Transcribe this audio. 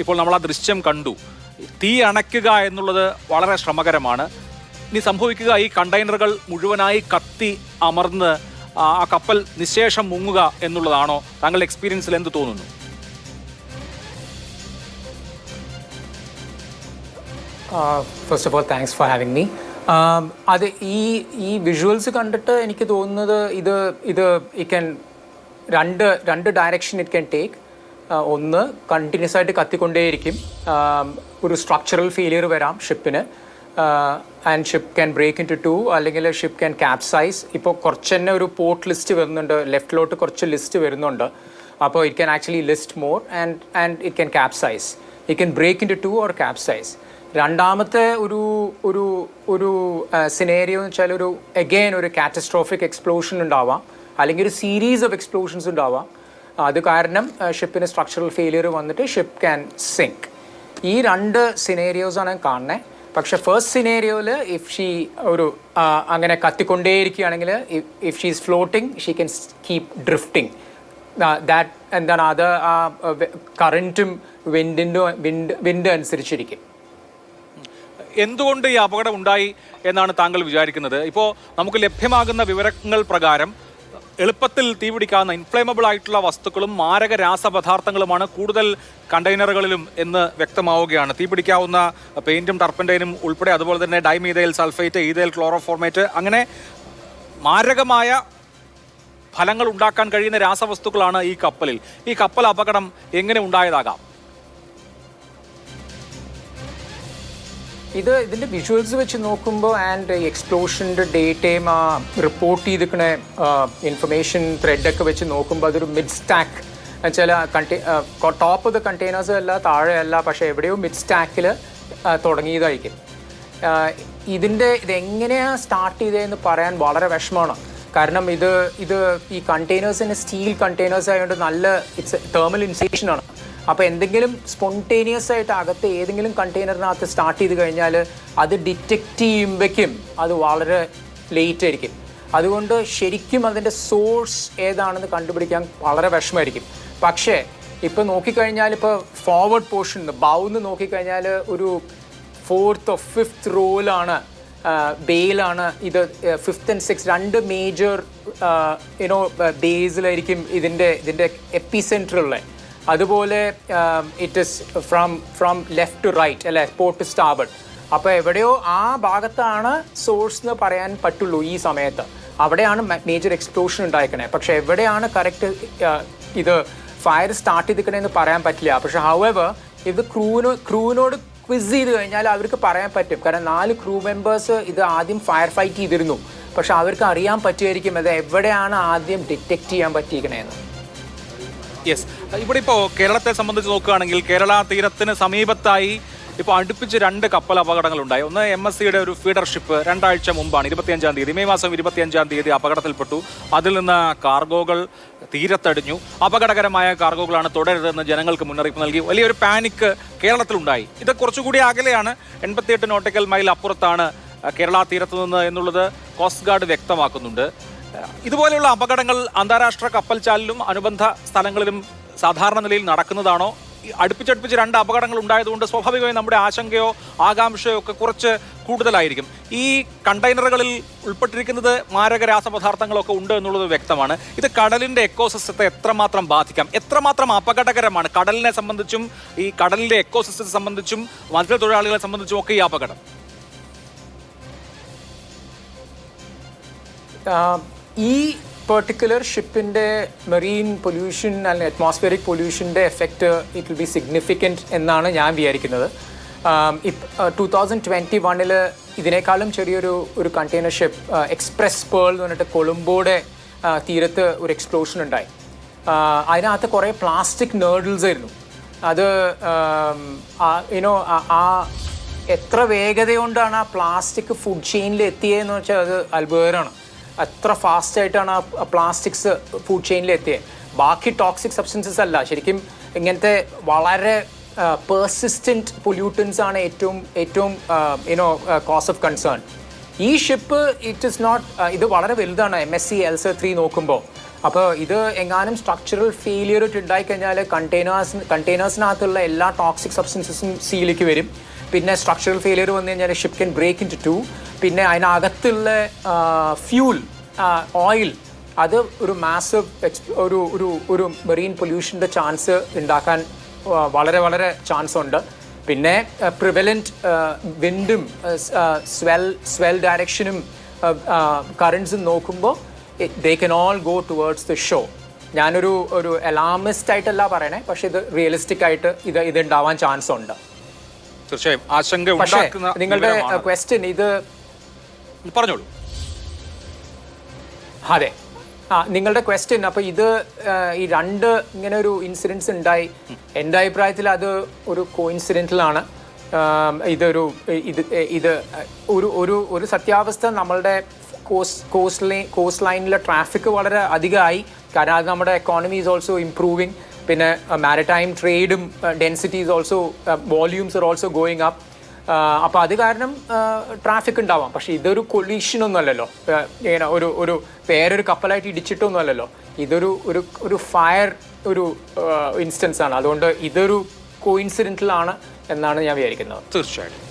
ഇപ്പോൾ നമ്മൾ ആ ദൃശ്യം കണ്ടു. തീ അണയ്ക്കുക എന്നുള്ളത് വളരെ ശ്രമകരമാണ്. ഇനി സംഭവിക്കുക ഈ കണ്ടെയ്നറുകൾ മുഴുവനായി കത്തി അമർന്ന് ആ കപ്പൽ നിശേഷം മുങ്ങുക എന്നുള്ളതാണോ? താങ്കളുടെ എക്സ്പീരിയൻസിൽ എന്ത് തോന്നുന്നു? First of all thanks for having me. അത് ഈ വിഷ്വൽസ് കണ്ടിട്ട് എനിക്ക് തോന്നുന്നത് ഇത് ഇറ്റ് ക്യാൻ രണ്ട് ഡയറക്ഷൻ ഇറ്റ് ക്യാൻ ടേക്ക്. ഒന്ന്, കണ്ടിന്യൂസ് ആയിട്ട് കത്തിക്കൊണ്ടേയിരിക്കും, ഒരു സ്ട്രക്ചറൽ ഫെയിലിയർ വരാം ഷിപ്പിന്, and ship can break in to two, അല്ലെങ്കിൽ ഷിപ്പ് ക്യാൻ ക്യാപ്സൈസ്. ഇപ്പോൾ കുറച്ച് തന്നെ ഒരു പോർട്ട് ലിസ്റ്റ് വരുന്നുണ്ട്, ലെഫ്റ്റിലോട്ട് കുറച്ച് ലിസ്റ്റ് വരുന്നുണ്ട്. അപ്പോൾ it can actually list more and it can capsize. It can break in to two or capsize. രണ്ടാമത്തെ ഒരു സിനേറിയോ എന്ന് വെച്ചാൽ ഒരു കാറ്റസ്ട്രോഫിക് എക്സ്പ്ലോഷൻ ഉണ്ടാവാം, അല്ലെങ്കിൽ ഒരു സീരീസ് ഓഫ് എക്സ്പ്ലോഷൻസ് ഉണ്ടാവാം. അത് കാരണം ഷിപ്പിന് സ്ട്രക്ചറൽ ഫെയിലിയർ വന്നിട്ട് ഷിപ്പ് ക്യാൻ സിങ്ക്. ഈ രണ്ട് സിനേറിയോസാണ് ഞാൻ കാണുന്നത്. പക്ഷെ ഫസ്റ്റ് സിനേറിയോയിൽ ഇഫ് ഷീ അങ്ങനെ കത്തിക്കൊണ്ടേയിരിക്കുകയാണെങ്കിൽ, if she is floating she can keep drifting. That എന്താണ്, അത് ആ കറൻറ്റും വിൻഡ് അനുസരിച്ചിരിക്കും. എന്തുകൊണ്ട് ഈ അപകടം ഉണ്ടായി എന്നാണ് താങ്കൾ വിചാരിക്കുന്നത്? ഇപ്പോൾ നമുക്ക് ലഭ്യമാകുന്ന വിവരങ്ങൾ പ്രകാരം എളുപ്പത്തിൽ തീപിടിക്കാവുന്ന ഇൻഫ്ലേമബിൾ ആയിട്ടുള്ള വസ്തുക്കളും മാരക രാസപദാർത്ഥങ്ങളുമാണ് കൂടുതൽ കണ്ടെയ്നറുകളിലും എന്ന് വ്യക്തമാവുകയാണ്. തീപിടിക്കാവുന്ന പെയിന്റും ടർപ്പൻറ്റൈനും ഉൾപ്പെടെ, അതുപോലെ തന്നെ ഡൈമീഥൈൽ സൾഫേറ്റ്, ഈഥൈൽ ക്ലോറോഫോർമേറ്റ്, അങ്ങനെ മാരകമായ ഫലങ്ങൾ ഉണ്ടാക്കാൻ കഴിയുന്ന രാസവസ്തുക്കളാണ് ഈ കപ്പലിൽ. ഈ കപ്പൽ അപകടം എങ്ങനെ ഉണ്ടായതാകാം? ഇതിൻ്റെ വിഷ്വൽസ് വെച്ച് നോക്കുമ്പോൾ ആൻഡ് എക്സ്പ്ലോഷൻ്റെ ഡേറ്റയും ആ റിപ്പോർട്ട് ചെയ്തിരിക്കുന്ന ഇൻഫർമേഷൻ ത്രെഡൊക്കെ വെച്ച് നോക്കുമ്പോൾ അതൊരു മിഡ് സ്റ്റാക്ക് ചില ടോപ്പ് ഓഫ് ദ കണ്ടെയ്നേഴ്സ് അല്ല, താഴെയല്ല, പക്ഷേ എവിടെയോ മിഡ് സ്റ്റാക്കിൽ തുടങ്ങിയതായിരിക്കും. ഇതെങ്ങനെയാണ് സ്റ്റാർട്ട് ചെയ്തതെന്ന് പറയാൻ വളരെ വിഷമമാണ്. കാരണം ഇത് ഈ കണ്ടെയ്നേഴ്സിന് സ്റ്റീൽ കണ്ടെയ്നേഴ്സ് ആയതുകൊണ്ട് നല്ല തെർമൽ ഇൻസുലേഷനാണ്. അപ്പോൾ എന്തെങ്കിലും സ്പോണ്ടേനിയസ് ആയിട്ട് അകത്ത് ഏതെങ്കിലും കണ്ടെയ്നറിനകത്ത് സ്റ്റാർട്ട് ചെയ്ത് കഴിഞ്ഞാൽ അത് ഡിറ്റക്റ്റ് ചെയ്യുമ്പോഴേക്കും അത് വളരെ ലേറ്റ് ആയിരിക്കും. അതുകൊണ്ട് ശരിക്കും അതിൻ്റെ സോഴ്സ് ഏതാണെന്ന് കണ്ടുപിടിക്കാൻ വളരെ വിഷമമായിരിക്കും. പക്ഷേ ഇപ്പോൾ നോക്കിക്കഴിഞ്ഞാൽ, ഇപ്പോൾ ഫോർവേഡ് പോർഷൻ ബൗന്ന് നോക്കിക്കഴിഞ്ഞാൽ ഒരു 4th or 5th റോയിലാണ്, ബേയിലാണ് ഇത്. 5th and 6th രണ്ട് മേജർ ബേസിലായിരിക്കും ഇതിൻ്റെ എപ്പിസെൻറ്ററുള്ളത്. അതുപോലെ it is from left to right, അല്ലെ, പോർട്ട് ടു സ്റ്റാർബോർഡ്. അപ്പോൾ എവിടെയോ ആ ഭാഗത്താണ് സോഴ്സ് എന്ന് പറയാൻ പറ്റുള്ളൂ ഈ സമയത്ത്. അവിടെയാണ് മേജർ എക്സ്പ്ലോഷൻ ഉണ്ടായിക്കണേ. പക്ഷേ എവിടെയാണ് കറക്റ്റ് ഇത് ഫയർ സ്റ്റാർട്ട് ചെയ്തിരിക്കണേന്ന് പറയാൻ പറ്റില്ല. പക്ഷേ ഹൗഎവർ ഇത് ക്രൂവിനോട് ക്വിസ് ചെയ്ത് കഴിഞ്ഞാൽ അവർക്ക് പറയാൻ പറ്റും. കാരണം 4 ക്രൂ മെമ്പേഴ്സ് ഇത് ആദ്യം ഫയർ ഫൈറ്റ് ചെയ്തിരുന്നു. പക്ഷെ അവർക്ക് അറിയാൻ പറ്റുമായിരിക്കും അത് എവിടെയാണ് ആദ്യം ഡിറ്റക്റ്റ് ചെയ്യാൻ പറ്റിയിരിക്കണേന്ന്. യെസ്, ഇവിടെ ഇപ്പോൾ കേരളത്തെ സംബന്ധിച്ച് നോക്കുകയാണെങ്കിൽ കേരള തീരത്തിന് സമീപത്തായി ഇപ്പോൾ അടുപ്പിച്ച് 2 കപ്പൽ അപകടങ്ങളുണ്ടായി. ഒന്ന് MSCയുടെ ഒരു ഫീഡർ ഷിപ്പ് 2 ആഴ്ച മുമ്പാണ്, 25-ാം തീയതി, മെയ് മാസം 25-ാം തീയതി അപകടത്തിൽപ്പെട്ടു. അതിൽ നിന്ന് കാർഗോകൾ തീരത്തടിഞ്ഞു. അപകടകരമായ കാർഗോകളാണ്, തുടരുതെന്ന് ജനങ്ങൾക്ക് മുന്നറിയിപ്പ് നൽകി. വലിയൊരു പാനിക് കേരളത്തിലുണ്ടായി. ഇത് കുറച്ചുകൂടി അകലെയാണ്, 88 നോട്ടിക്കൽ മൈൽ അപ്പുറത്താണ് കേരള തീരത്ത് നിന്ന് എന്നുള്ളത് കോസ്റ്റ് ഗാർഡ് വ്യക്തമാക്കുന്നുണ്ട്. ഇതുപോലെയുള്ള അപകടങ്ങൾ അന്താരാഷ്ട്ര കപ്പൽച്ചാലിലും അനുബന്ധ സ്ഥലങ്ങളിലും സാധാരണ നിലയിൽ നടക്കുന്നതാണോ? അടുപ്പിച്ചടുപ്പിച്ച് 2 അപകടങ്ങൾ ഉണ്ടായതുകൊണ്ട് സ്വാഭാവികമായും നമ്മുടെ ആശങ്കയോ ആകാംക്ഷയോ ഒക്കെ കുറച്ച് കൂടുതലായിരിക്കും. ഈ കണ്ടെയ്നറുകളിൽ ഉൾപ്പെട്ടിരിക്കുന്നത് മാരക രാസപദാർത്ഥങ്ങളൊക്കെ ഉണ്ട് എന്നുള്ളത് വ്യക്തമാണ്. ഇത് കടലിൻ്റെ എക്കോസിസ്റ്റത്തെ എത്രമാത്രം ബാധിക്കാം, എത്രമാത്രം അപകടകരമാണ് കടലിനെ സംബന്ധിച്ചും ഈ കടലിൻ്റെ എക്കോസിസ്റ്റത്തെ സംബന്ധിച്ചും മത്സ്യത്തൊഴിലാളികളെ സംബന്ധിച്ചും ഒക്കെ ഈ അപകടം? ഈ പെർട്ടിക്കുലർ ഷിപ്പിൻ്റെ മെറീൻ പൊല്യൂഷൻ അല്ലെങ്കിൽ അറ്റ്മോസ്ഫിയറിക് പൊല്യൂഷൻ്റെ effect it will be significant എന്നാണ് ഞാൻ വിചാരിക്കുന്നത്. 2021 ഇതിനേക്കാളും ചെറിയൊരു കണ്ടെയ്നർ ഷിപ്പ് എക്സ്പ്രസ് പേൾ എന്ന് പറഞ്ഞിട്ട് കൊളംബോയുടെ തീരത്ത് ഒരു എക്സ്പ്ലോഷൻ ഉണ്ടായി. അതിനകത്ത് കുറേ പ്ലാസ്റ്റിക് നേർഡിൽസ് ആയിരുന്നു. അത് എത്ര വേഗത കൊണ്ടാണ് ആ പ്ലാസ്റ്റിക് ഫുഡ് ചെയിനിൽ എത്തിയതെന്ന് വെച്ചാൽ അത് അത്ഭുതകരമാണ്. അത്ര ഫാസ്റ്റായിട്ടാണ് ആ പ്ലാസ്റ്റിക്സ് ഫുഡ് ചെയിനിൽ എത്തിയത്. ബാക്കി ടോക്സിക് സബ്സ്റ്റൻസസ് അല്ല, ശരിക്കും ഇങ്ങനത്തെ വളരെ പെർസിസ്റ്റൻറ്റ് പൊല്യൂട്ടൻസ് ആണ് ഏറ്റവും കോസ് ഓഫ് കൺസേൺ. ഈ ഷിപ്പ് ഇറ്റ് ഇസ് നോട്ട്, ഇത് വളരെ വലുതാണ്. MSC Elsa 3 നോക്കുമ്പോൾ അപ്പോൾ ഇത് എങ്ങാനും സ്ട്രക്ചറൽ ഫെയിലിയർ ഉണ്ടായിക്കഴിഞ്ഞാൽ കണ്ടെയ്നേഴ്സിനകത്തുള്ള എല്ലാ ടോക്സിക് സബ്സ്റ്റൻസസും സീയിലേക്ക് വരും. പിന്നെ സ്ട്രക്ചറൽ ഫെയിലിയർ വന്നു കഴിഞ്ഞാൽ ship can break in two. പിന്നെ അതിനകത്തുള്ള ഫ്യൂൽ ഓയിൽ അത് ഒരു മാസീവ് ഒരു മെറീൻ പൊല്യൂഷൻ്റെ ചാൻസ് ഉണ്ടാക്കാൻ വളരെ വളരെ ചാൻസ് ഉണ്ട്. പിന്നെ പ്രിവലൻറ്റ് വിൻഡും സ്വെൽ ഡയറക്ഷനും കറൻസും നോക്കുമ്പോൾ they can all go towards the shore. ഞാനൊരു അലാമിസ്റ്റ് ആയിട്ടല്ല പറയണേ, പക്ഷെ ഇത് റിയലിസ്റ്റിക് ആയിട്ട് ഇത് ഉണ്ടാവാൻ ചാൻസ് ഉണ്ട്. തീർച്ചയായും ആശങ്ക പക്ഷേ ഉണ്ടാക്കുന്ന നിങ്ങളുടെ വിവരമാണ്. ക്വസ്റ്റ്യൻ ഇത് പറഞ്ഞോളൂ. അതെ, നിങ്ങളുടെ ക്വസ്റ്റ്യൻ അപ്പോൾ ഇത് ഈ രണ്ട് ഇങ്ങനെ ഒരു ഇൻസിഡൻസ് ഉണ്ടായി. എൻ്റെ അഭിപ്രായത്തിൽ അത് ഒരു കോയിൻസിഡൻ്റലാണ്. ഇത് ഒരു സത്യാവസ്ഥ നമ്മളുടെ കോസ്റ്റ് ലൈനിലെ ട്രാഫിക് വളരെ അധികമായി. കാരണം അത് നമ്മുടെ എക്കോണമി ഈസ് ഓൾസോ ഇംപ്രൂവിങ്. പിന്നെ മാരിടൈം ട്രേഡും density is also volumes are also going up. അപ്പോൾ അത് കാരണം ട്രാഫിക് ഉണ്ടാവാം. പക്ഷേ ഇതൊരു കൊളീഷനൊന്നും അല്ലല്ലോ, ഇങ്ങനെ ഒരു വേറൊരു കപ്പലായിട്ട് ഇടിച്ചിട്ടൊന്നും അല്ലല്ലോ. ഇതൊരു ഫയർ ഇൻസ്റ്റൻസ് ആണ്. അതുകൊണ്ട് ഇതൊരു കോയിൻസിഡൻ്റലാണ് എന്നാണ് ഞാൻ വിചാരിക്കുന്നത്. തീർച്ചയായിട്ടും.